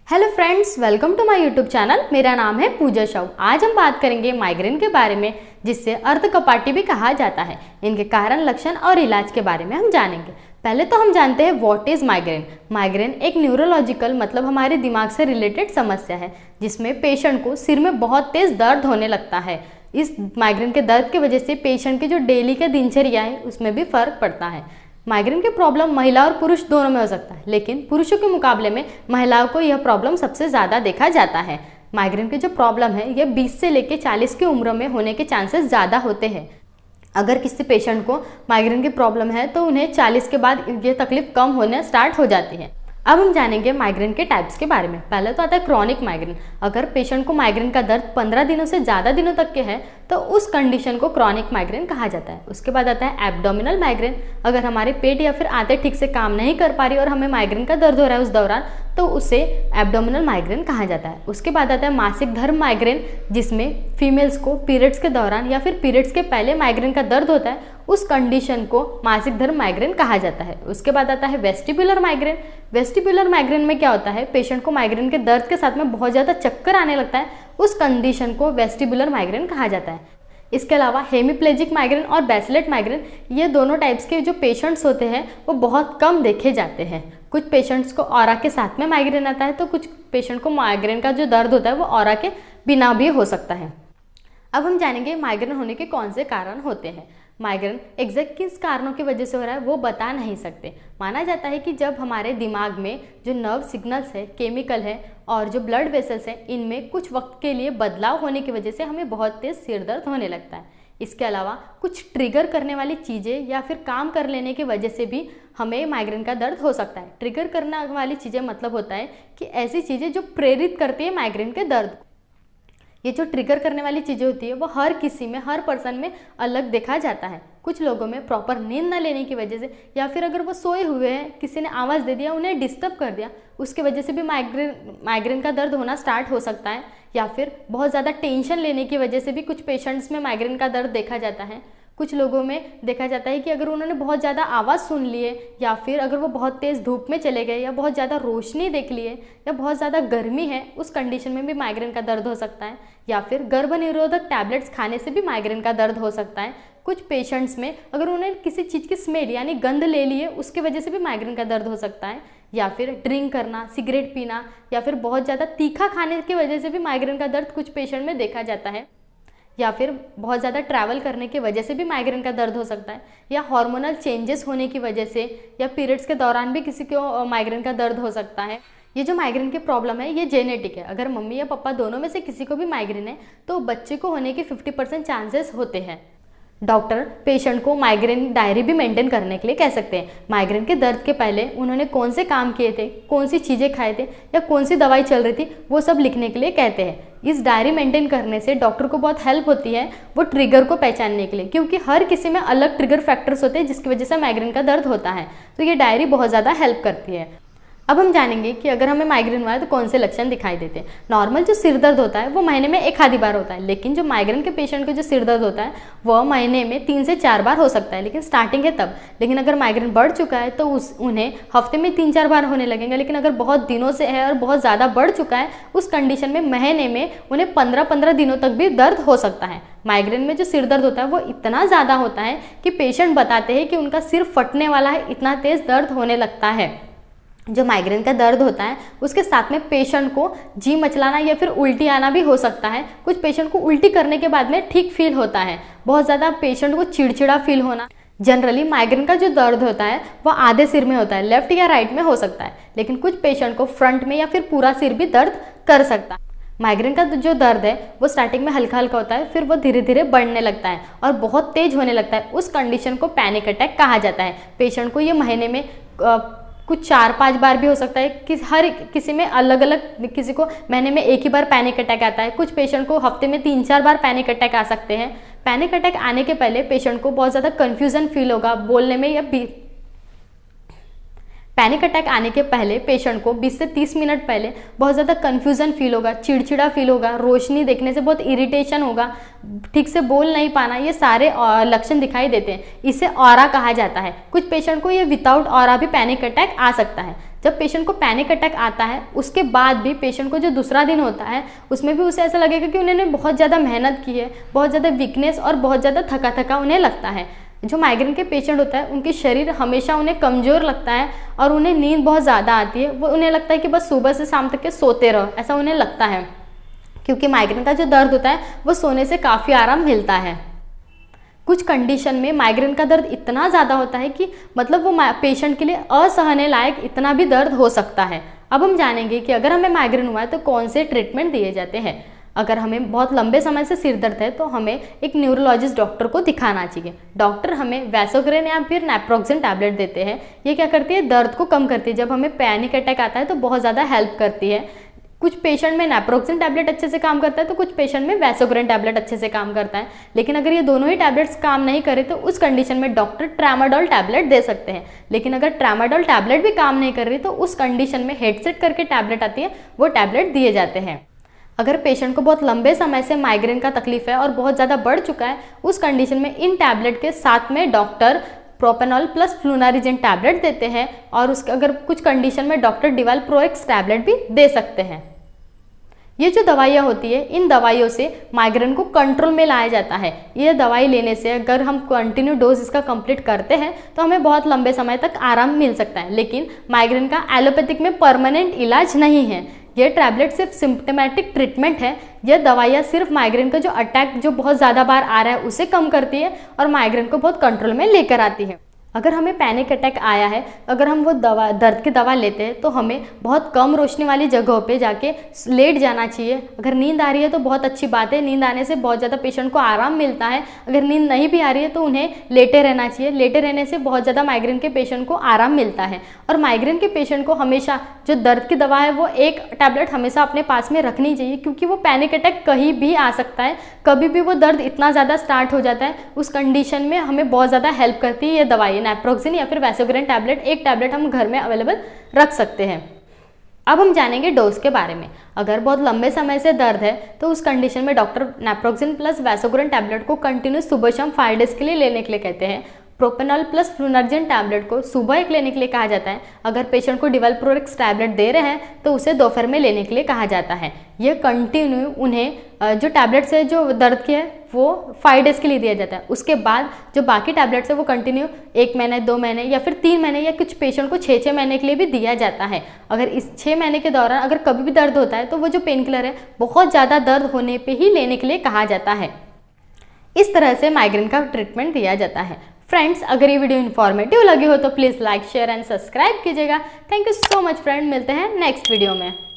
Hello friends, welcome to my YouTube channel. मेरा नाम है पूजा शाहू। आज हम बात करेंगे माइग्रेन के बारे में, जिससे अर्धकपाटी भी कहा जाता है। इनके कारण, लक्षण और इलाज के बारे में हम जानेंगे। पहले तो हम जानते हैं व्हाट इज माइग्रेन। माइग्रेन एक न्यूरोलॉजिकल मतलब हमारे दिमाग से रिलेटेड समस्या है, जिसमें पेशेंट को सिर में बहुत तेज दर्द होने लगता है। इस माइग्रेन के दर्द की वजह से पेशेंट की जो डेली का दिनचर्या है उसमें भी फर्क पड़ता है। माइग्रेन की प्रॉब्लम महिला और पुरुष दोनों में हो सकता है, लेकिन पुरुषों के मुकाबले में महिलाओं को यह प्रॉब्लम सबसे ज़्यादा देखा जाता है। माइग्रेन की जो प्रॉब्लम है यह 20 से लेकर 40 की उम्र में होने के चांसेस ज़्यादा होते हैं। अगर किसी पेशेंट को माइग्रेन की प्रॉब्लम है तो उन्हें 40 के बाद ये तकलीफ कम होने स्टार्ट हो जाती है। अब हम जानेंगे माइग्रेन के टाइप्स के बारे में। पहले तो आता है क्रॉनिक माइग्रेन। अगर पेशेंट को माइग्रेन का दर्द 15 दिनों से ज़्यादा दिनों तक के है तो उस कंडीशन को क्रॉनिक माइग्रेन कहा जाता है। उसके बाद आता है एब्डोमिनल माइग्रेन। अगर हमारे पेट या फिर आंतें ठीक से काम नहीं कर पा रही और हमें माइग्रेन का दर्द हो रहा है उस दौरान, तो उसे एब्डोमिनल माइग्रेन कहा जाता है। उसके बाद आता है मासिक धर्म माइग्रेन, जिसमें फीमेल्स को पीरियड्स के दौरान या फिर पीरियड्स के पहले माइग्रेन का दर्द होता है, उस कंडीशन को मासिक धर्म माइग्रेन कहा जाता है। उसके बाद आता है वेस्टिबुलर माइग्रेन। वेस्टिबुलर माइग्रेन में क्या होता है, पेशेंट को माइग्रेन के दर्द के साथ में बहुत ज़्यादा चक्कर आने लगता है, उस कंडीशन को वेस्टिबुलर माइग्रेन कहा जाता है। इसके अलावा हेमीप्लेजिक माइग्रेन और बैसिलेट माइग्रेन, ये दोनों टाइप्स के जो पेशेंट्स होते हैं वो बहुत कम देखे जाते हैं। कुछ पेशेंट्स को ऑरा के साथ में माइग्रेन आता है, तो कुछ पेशेंट को माइग्रेन का जो दर्द होता है वो ऑरा के बिना भी हो सकता है। अब हम जानेंगे माइग्रेन होने के कौन से कारण होते हैं। माइग्रेन एग्जैक्ट किस कारणों की वजह से हो रहा है वो बता नहीं सकते। माना जाता है कि जब हमारे दिमाग में जो नर्व सिग्नल्स है, केमिकल है और जो ब्लड वेसल्स हैं, इनमें कुछ वक्त के लिए बदलाव होने की वजह से हमें बहुत तेज सिर दर्द होने लगता है। इसके अलावा कुछ ट्रिगर करने वाली चीज़ें या फिर काम कर लेने की वजह से भी हमें माइग्रेन का दर्द हो सकता है। ट्रिगर करने वाली चीज़ें मतलब होता है कि ऐसी चीज़ें जो प्रेरित करती है माइग्रेन के दर्द को। ये जो ट्रिगर करने वाली चीज़ें होती है वो हर किसी में, हर पर्सन में अलग देखा जाता है। कुछ लोगों में प्रॉपर नींद न लेने की वजह से, या फिर अगर वो सोए हुए हैं, किसी ने आवाज़ दे दिया, उन्हें डिस्टर्ब कर दिया, उसके वजह से भी माइग्रेन का दर्द होना स्टार्ट हो सकता है। या फिर बहुत ज़्यादा टेंशन लेने की वजह से भी कुछ पेशेंट्स में माइग्रेन का दर्द देखा जाता है। कुछ लोगों में देखा जाता है कि अगर उन्होंने बहुत ज़्यादा आवाज़ सुन लिए, या फिर अगर वो बहुत तेज़ धूप में चले गए, या बहुत ज़्यादा रोशनी देख लिए, या बहुत ज़्यादा गर्मी है, उस कंडीशन में भी माइग्रेन का दर्द हो सकता है। या फिर गर्भ निरोधक टैबलेट्स खाने से भी माइग्रेन का दर्द हो सकता है। कुछ पेशेंट्स में अगर उन्हें किसी चीज़ की स्मेल यानी गंध ले लिए, उसकी वजह से भी माइग्रेन का दर्द हो सकता है। या फिर ड्रिंक करना, सिगरेट पीना, या फिर बहुत ज़्यादा तीखा खाने की वजह से भी माइग्रेन का दर्द कुछ पेशेंट में देखा जाता है। या फिर बहुत ज़्यादा ट्रैवल करने की वजह से भी माइग्रेन का दर्द हो सकता है। या हार्मोनल चेंजेस होने की वजह से, या पीरियड्स के दौरान भी किसी को माइग्रेन का दर्द हो सकता है। ये जो माइग्रेन की प्रॉब्लम है ये जेनेटिक है। अगर मम्मी या पापा दोनों में से किसी को भी माइग्रेन है तो बच्चे को होने के 50% चांसेस होते हैं। डॉक्टर पेशेंट को माइग्रेन डायरी भी मेंटेन करने के लिए कह सकते हैं। माइग्रेन के दर्द के पहले उन्होंने कौन से काम किए थे, कौन सी चीज़ें खाए थे, या कौन सी दवाई चल रही थी, वो सब लिखने के लिए कहते हैं। इस डायरी मेंटेन करने से डॉक्टर को बहुत हेल्प होती है वो ट्रिगर को पहचानने के लिए, क्योंकि हर किसी में अलग ट्रिगर फैक्टर्स होते हैं जिसकी वजह से माइग्रेन का दर्द होता है। तो ये डायरी बहुत ज़्यादा हेल्प करती है। अब हम जानेंगे कि अगर हमें माइग्रेन हुआ है तो कौन से लक्षण दिखाई देते हैं। नॉर्मल जो सिर दर्द होता है वो महीने में एक आधी बार होता है, लेकिन जो माइग्रेन के पेशेंट को जो सिर दर्द होता है वह महीने में 3 से 4 बार हो सकता है, लेकिन स्टार्टिंग है तब। लेकिन अगर माइग्रेन बढ़ चुका है तो उन्हें हफ्ते में 3-4 बार होने लगेंगे। लेकिन अगर बहुत दिनों से है और बहुत ज़्यादा बढ़ चुका है, उस कंडीशन में महीने में उन्हें 15-15 दिनों तक भी दर्द हो सकता है। माइग्रेन में जो सिर दर्द होता है वो इतना ज़्यादा होता है कि पेशेंट बताते हैं कि उनका सिर फटने वाला है, इतना तेज़ दर्द होने लगता है। जो माइग्रेन का दर्द होता है उसके साथ में पेशेंट को जी मचलाना या फिर उल्टी आना भी हो सकता है। कुछ पेशेंट को उल्टी करने के बाद में ठीक फील होता है। बहुत ज़्यादा पेशेंट को चिड़चिड़ा फील होना। जनरली माइग्रेन का जो दर्द होता है वो आधे सिर में होता है, लेफ्ट या राइट में हो सकता है, लेकिन कुछ पेशेंट को फ्रंट में या फिर पूरा सिर भी दर्द कर सकता है। माइग्रेन का जो दर्द है वो स्टार्टिंग में हल्का हल्का होता है, फिर वो धीरे धीरे बढ़ने लगता है और बहुत तेज होने लगता है। उस कंडीशन को पैनिक अटैक कहा जाता है। पेशेंट को ये महीने में कुछ 4-5 बार भी हो सकता है कि हर किसी में अलग अलग, किसी को महीने में एक ही बार पैनिक अटैक आता है, कुछ पेशेंट को हफ्ते में 3-4 बार पैनिक अटैक आ सकते हैं। पैनिक अटैक आने के पहले पेशेंट को बहुत ज़्यादा कन्फ्यूजन फील होगा बोलने में, या पैनिक अटैक आने के पहले पेशेंट को 20 से 30 मिनट पहले बहुत ज़्यादा कन्फ्यूज़न फील होगा, चिड़चिड़ा फील होगा, रोशनी देखने से बहुत इरिटेशन होगा, ठीक से बोल नहीं पाना, ये सारे लक्षण दिखाई देते हैं। इसे ऑरा कहा जाता है। कुछ पेशेंट को ये विदाउट ऑरा भी पैनिक अटैक आ सकता है। जब पेशेंट को पैनिक अटैक आता है उसके बाद भी पेशेंट को जो दूसरा दिन होता है उसमें भी उसे ऐसा लगेगा कि उन्होंने बहुत ज़्यादा मेहनत की है, बहुत ज़्यादा वीकनेस और बहुत ज़्यादा थका थका उन्हें लगता है। जो माइग्रेन के पेशेंट होता है उनके शरीर हमेशा उन्हें कमज़ोर लगता है और उन्हें नींद बहुत ज़्यादा आती है। वो उन्हें लगता है कि बस सुबह से शाम तक के सोते रहो, ऐसा उन्हें लगता है, क्योंकि माइग्रेन का जो दर्द होता है वो सोने से काफ़ी आराम मिलता है। कुछ कंडीशन में माइग्रेन का दर्द इतना ज़्यादा होता है कि मतलब वो पेशेंट के लिए असहने लायक इतना भी दर्द हो सकता है। अब हम जानेंगे कि अगर हमें माइग्रेन हुआ है तो कौन से ट्रीटमेंट दिए जाते हैं। अगर हमें बहुत लंबे समय से सिर दर्द है तो हमें एक न्यूरोलॉजिस्ट डॉक्टर को दिखाना चाहिए। डॉक्टर हमें वैसोग्रेन या फिर नैप्रोक्सेन टैबलेट देते हैं। ये क्या करती है, दर्द को कम करती है। जब हमें पैनिक अटैक आता है तो बहुत ज़्यादा हेल्प करती है। कुछ पेशेंट में नैप्रोक्सेन टैबलेट अच्छे से काम करता है तो कुछ पेशेंट में वैसोग्रेन टैबलेट अच्छे से काम करता है। लेकिन अगर ये दोनों ही टैबलेट्स काम नहीं करें तो उस कंडीशन में डॉक्टर ट्रामाडोल टैबलेट दे सकते हैं। लेकिन अगर ट्रामाडोल टैबलेट भी काम नहीं कर रही तो उस कंडीशन में हेडसेट करके टैबलेट आती है, वो टैबलेट दिए जाते हैं। अगर पेशेंट को बहुत लंबे समय से माइग्रेन का तकलीफ है और बहुत ज़्यादा बढ़ चुका है, उस कंडीशन में इन टैबलेट के साथ में डॉक्टर प्रोपेनॉल प्लस फ्लूनारिजिन टैबलेट देते हैं और उसके अगर कुछ कंडीशन में डॉक्टर डिवाल प्रोएक्स टैबलेट भी दे सकते हैं। ये जो दवाइयाँ होती है, इन दवाइयों से माइग्रेन को कंट्रोल में लाया जाता है। ये दवाई लेने से अगर हम कंटिन्यू डोज इसका कंप्लीट करते हैं तो हमें बहुत लंबे समय तक आराम मिल सकता है। लेकिन माइग्रेन का एलोपैथिक में परमानेंट इलाज नहीं है। यह टैबलेट सिर्फ सिम्टोमेटिक ट्रीटमेंट है। यह दवाइयाँ सिर्फ माइग्रेन का जो अटैक जो बहुत ज़्यादा बार आ रहा है उसे कम करती है और माइग्रेन को बहुत कंट्रोल में लेकर आती है। अगर हमें पैनिक अटैक आया है, अगर हम वो दर्द की दवा लेते हैं तो हमें बहुत कम रोशनी वाली जगहों पे जाके लेट जाना चाहिए। अगर नींद आ रही है तो बहुत अच्छी बात है, नींद आने से बहुत ज़्यादा पेशेंट को आराम मिलता है। अगर नींद नहीं भी आ रही है तो उन्हें लेटे रहना चाहिए। लेटे रहने से बहुत ज़्यादा माइग्रेन के पेशेंट को आराम मिलता है। और माइग्रेन के पेशेंट को हमेशा जो दर्द की दवा है वो एक टैबलेट हमेशा अपने पास में रखनी चाहिए, क्योंकि वो पैनिक अटैक कहीं भी आ सकता है। कभी भी वो दर्द इतना ज़्यादा स्टार्ट हो जाता है, उस कंडीशन में हमें बहुत ज़्यादा हेल्प करती है ये दवाई। नैप्रोक्सेन या फिर वैसोग्रेन टैबलेट, एक टैबलेट हम घर में अवेलेबल रख सकते हैं। अब हम जानेंगे डोज के बारे में। अगर बहुत लंबे समय से दर्द है तो उस कंडीशन में डॉक्टर नैप्रोक्सेन प्लस वैसोग्रेन टैबलेट को कंटिन्यू सुबह शाम 5 डेज के लिए लेने के लिए कहते हैं। प्रोपेनॉल प्लस फ्लूनारिजिन टैबलेट को सुबह एक लेने के लिए कहा जाता है। अगर पेशेंट को डिवाल्प्रोरिक्स टैबलेट दे रहे हैं तो उसे दोपहर में लेने के लिए कहा जाता है। ये कंटिन्यू उन्हें जो टैबलेट्स है जो दर्द की है वो 5 डेज के लिए दिया जाता है। उसके बाद जो बाकी टैबलेट्स है वो कंटिन्यू 1 महीने, 2 महीने या फिर 3 महीने या कुछ पेशेंट को 6 महीने के लिए भी दिया जाता है। अगर इस 6 महीने के दौरान अगर कभी भी दर्द होता है तो वो जो पेन किलर है बहुत ज़्यादा दर्द होने पर ही लेने के लिए कहा जाता है। इस तरह से माइग्रेन का ट्रीटमेंट दिया जाता है। फ्रेंड्स, अगर ये वीडियो इन्फॉर्मेटिव लगी हो तो please like, share and subscribe कीजिएगा। Thank you so much friend, मिलते हैं नेक्स्ट वीडियो में।